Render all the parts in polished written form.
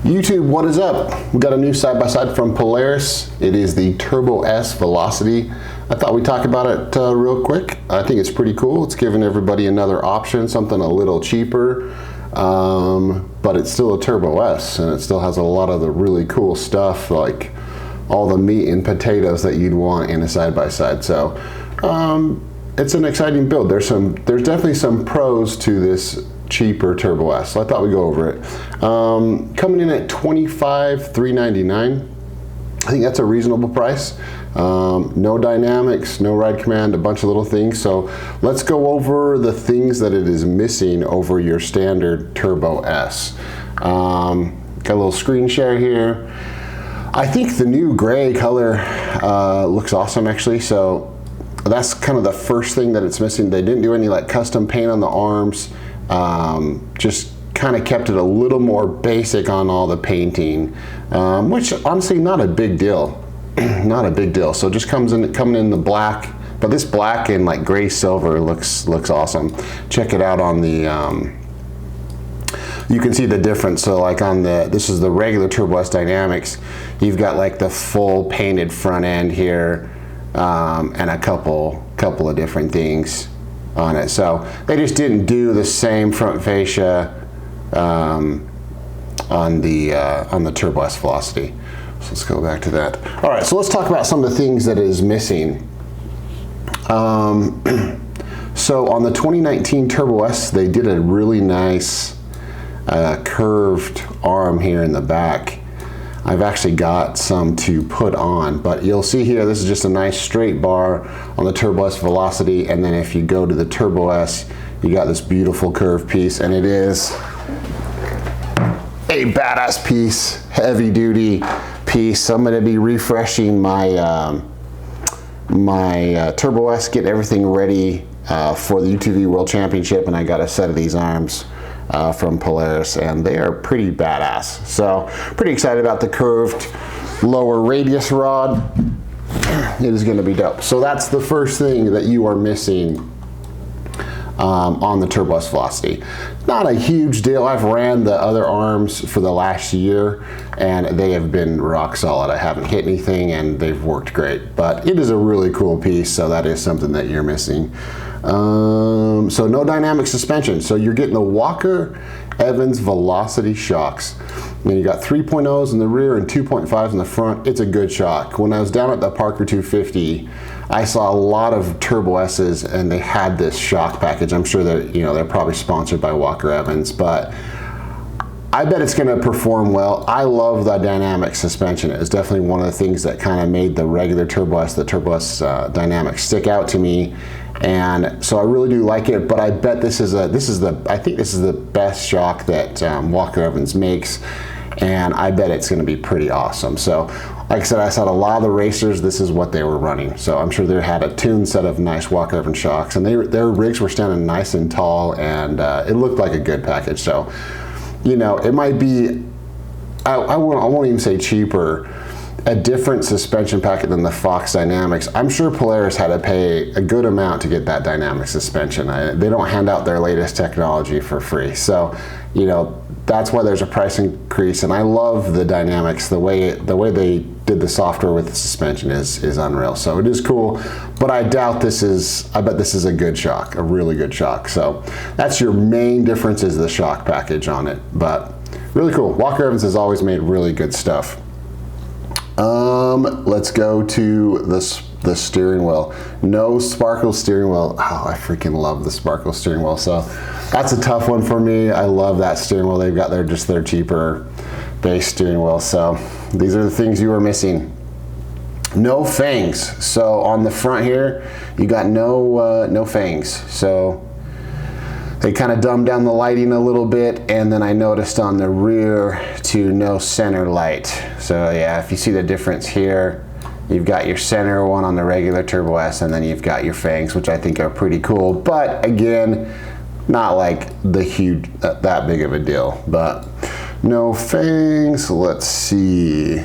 YouTube, what is up? We got a new side-by-side from Polaris. It is the Turbo S Velocity. I thought we'd talk about it real quick. I think it's pretty cool. It's giving everybody another option, something a little cheaper, but it's still a Turbo S, and it still has a lot of the really cool stuff, like all the meat and potatoes that you'd want in a side-by-side. So it's an exciting build. There's definitely some pros to this cheaper Turbo S, so I thought we'd go over it. Coming in at $25,399. I think that's a reasonable price. No dynamics, no ride command, a bunch of little things. So let's go over the things that it is missing over your standard Turbo S. Got a little screen share here. I think the new gray color looks awesome, actually. So that's kind of the first thing that it's missing. They didn't do any like custom paint on the arms. Just kind of kept it a little more basic on all the painting, which honestly not a big deal. Not a big deal. So just coming in the black, but this black and like gray silver looks awesome. Check it out on the you can see the difference. So like on this is the regular Turbo S Dynamics, you've got like the full painted front end here, and a couple of different things on it. So they just didn't do the same front fascia on the Turbo S Velocity. So let's go back to that. All right, so let's talk about some of the things that is missing. So on the 2019 Turbo S, they did a really nice curved arm here in the back. I've actually got some to put on, but you'll see here, this is just a nice straight bar on the Turbo S Velocity, and then if you go to the Turbo S, you got this beautiful curved piece, and it is a badass piece, heavy duty piece. So I'm gonna be refreshing my Turbo S, get everything ready for the UTV World Championship, and I got a set of these arms from Polaris, and they are pretty badass. So pretty excited about the curved lower radius rod. It is going to be dope. So that's the first thing that you are missing on the Turbo S Velocity. Not a huge deal. I've ran the other arms for the last year and they have been rock solid. I haven't hit anything and they've worked great, but it is a really cool piece, so that is something that you're missing. So no dynamic suspension. So you're getting the Walker Evans Velocity shocks. And you got 3.0s in the rear and 2.5s in the front. It's a good shock. When I was down at the Parker 250, I saw a lot of Turbo S's and they had this shock package. I'm sure that they're probably sponsored by Walker Evans, but I bet it's going to perform well. I love the dynamic suspension. It was definitely one of the things that kind of made the regular Turbo S, the Turbo S Dynamic, stick out to me. And so I really do like it, but I bet I think this is the best shock that Walker Evans makes, and I bet it's going to be pretty awesome. So like I said, I saw a lot of the racers, this is what they were running. So I'm sure they had a tuned set of nice Walker Evans shocks, and their rigs were standing nice and tall, and it looked like a good package. So it might be, I won't even say cheaper, a different suspension packet than the Fox Dynamics. I'm sure Polaris had to pay a good amount to get that dynamic suspension. They don't hand out their latest technology for free. So, that's why there's a price increase. And I love the dynamics. The way they did the software with the suspension is unreal. So it is cool, but I bet this is a good shock, a really good shock. So that's your main difference, is the shock package on it, but really cool. Walker Evans has always made really good stuff. Let's go to the steering wheel. No sparkle steering wheel. Oh, I freaking love the sparkle steering wheel. So that's a tough one for me. I love that steering wheel. They've got their cheaper base steering wheel. So these are the things you are missing. No fangs. So on the front here, you got no fangs. So they kind of dumbed down the lighting a little bit, and then I noticed on the rear to no center light. So yeah, if you see the difference here, you've got your center one on the regular Turbo S, and then you've got your fangs, which I think are pretty cool. But again, not like the huge, that big of a deal, but no fangs. Let's see.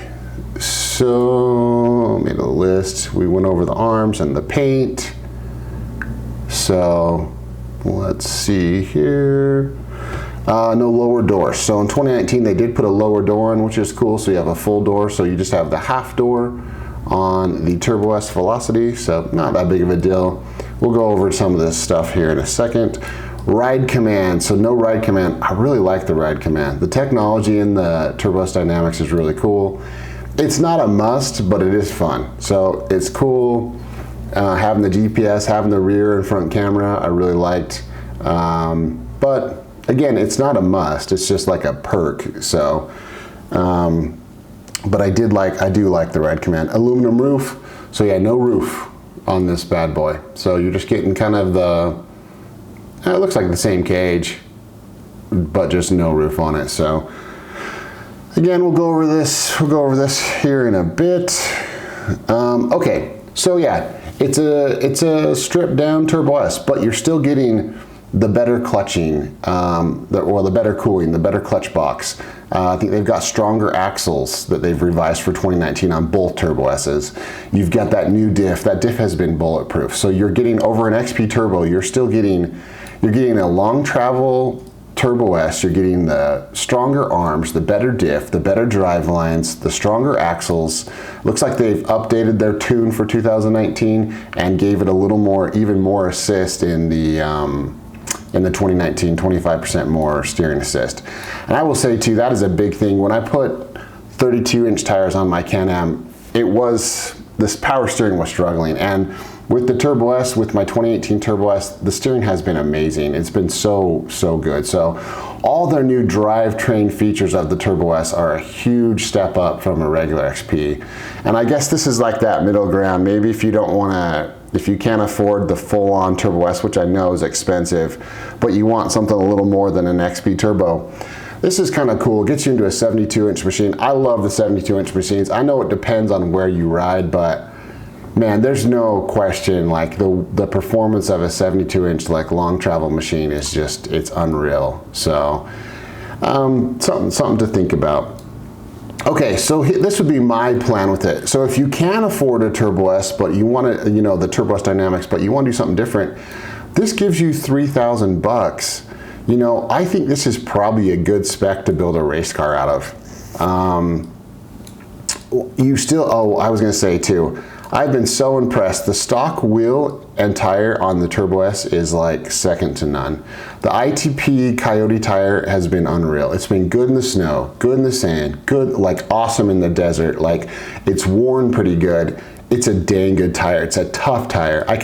So made a list. We went over the arms and the paint. So let's see here. No lower door. So in 2019 they did put a lower door on, which is cool. So you have a full door, so you just have the half door on the Turbo S Velocity, so not that big of a deal. We'll go over some of this stuff here in a second. Ride command, so no ride command. I really like the ride command. The technology in the Turbo S Dynamics is really cool. It's not a must, but it is fun. So it's cool having the GPS, having the rear and front camera, I really liked. But again, it's not a must, it's just like a perk. So, but I do like the ride command. Aluminum roof, so yeah, no roof on this bad boy. So you're just getting kind of it looks like the same cage, but just no roof on it. So again, we'll go over this here in a bit. Okay, so yeah, it's a stripped down Turbo S, but you're still getting the better clutching, the better cooling, the better clutch box. I think they've got stronger axles that they've revised for 2019 on both Turbo S's. You've got that new diff. That diff has been bulletproof. So you're getting over an XP Turbo, you're getting a long travel Turbo S, you're getting the stronger arms, the better diff, the better drive lines, the stronger axles. Looks like they've updated their tune for 2019 and gave it a little more, even more assist in the 2019, 25% more steering assist. And I will say too, that is a big thing. When I put 32-inch tires on my Can-Am, this power steering was struggling. And with the Turbo S, with my 2018 Turbo S, the steering has been amazing. It's been so good. So all their new drivetrain features of the Turbo S are a huge step up from a regular XP. And I guess this is like that middle ground. Maybe if you can't afford the full-on Turbo S, which I know is expensive, but you want something a little more than an XP Turbo, this is kind of cool. It gets you into a 72-inch machine. I love the 72-inch machines. I know it depends on where you ride, but man, there's no question, like the performance of a 72-inch like long travel machine is just, it's unreal. So something to think about. Okay, so this would be my plan with it. So if you can afford a Turbo S, but you want to, the Turbo S Dynamics, but you want to do something different, this gives you $3,000. I think this is probably a good spec to build a race car out of. I was going to say too, I've been so impressed. The stock wheel and tire on the Turbo S is like second to none. The ITP Coyote tire has been unreal. It's been good in the snow, good in the sand, good, like awesome in the desert. Like it's worn pretty good. It's a dang good tire. It's a tough tire. I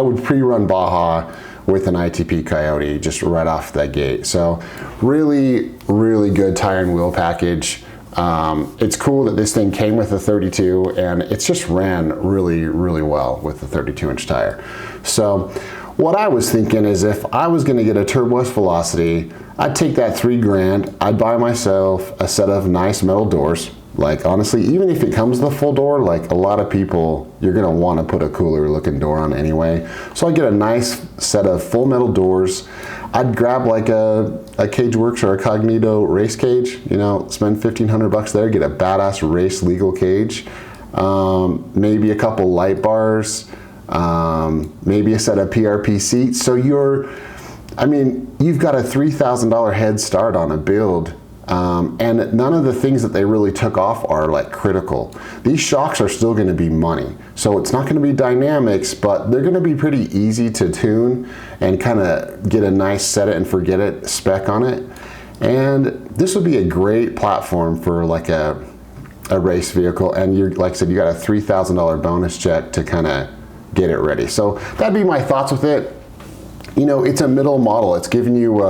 would pre-run Baja with an ITP Coyote just right off the gate. So really good tire and wheel package. It's cool that this thing came with a 32 and it's just ran really well with the 32-inch tire. So what I was thinking is if I was going to get a Turbo S Velocity, I'd take that $3,000, I'd buy myself a set of nice metal doors. Like honestly, even if it comes with a full door, like a lot of people, you're going to want to put a cooler looking door on anyway. So I get a nice set of full metal doors. I'd grab like a Cageworks or a Cognito race cage, spend $1,500 there, get a badass race legal cage, maybe a couple light bars, maybe a set of PRP seats. So you've got a $3,000 head start on a build. And none of the things that they really took off are like critical. These shocks are still going to be money. So it's not going to be dynamics, but they're going to be pretty easy to tune and kind of get a nice set it and forget it spec on it. And this would be a great platform for like a race vehicle. And like I said, you got a $3,000 bonus check to kind of get it ready. So that'd be my thoughts with it. It's a middle model. It's giving you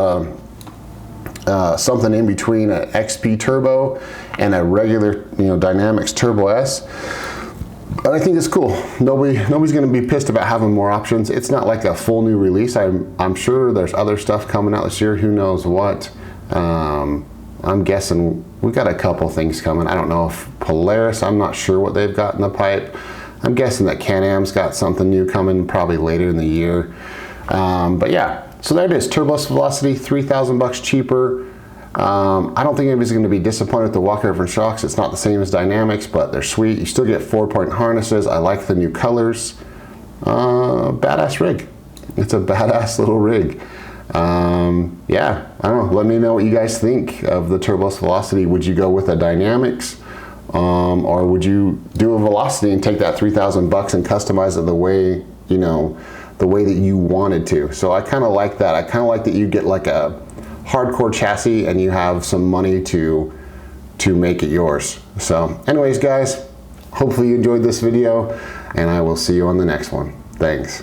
something in between an XP Turbo and a regular, Dynamics Turbo S. But I think it's cool. Nobody's going to be pissed about having more options. It's not like a full new release. I'm sure there's other stuff coming out this year. Who knows what? I'm guessing we got a couple things coming. I don't know if Polaris, I'm not sure what they've got in the pipe. I'm guessing that Can-Am's got something new coming probably later in the year. But yeah. So there it is, Turbo S Velocity, $3,000 cheaper. I don't think anybody's going to be disappointed with the walkover and shocks. It's not the same as Dynamics, but they're sweet. You still get 4-point harnesses. I like the new colors. Badass rig. It's a badass little rig. Yeah, I don't know. Let me know what you guys think of the turboless velocity. Would you go with a dynamics, or would you do a velocity and take that $3,000 and customize it the way, you know, the way that you wanted to? So I kind of like that. I kind of like that you get like a hardcore chassis and you have some money to make it yours. So anyways, guys, hopefully you enjoyed this video, and I will see you on the next one. Thanks.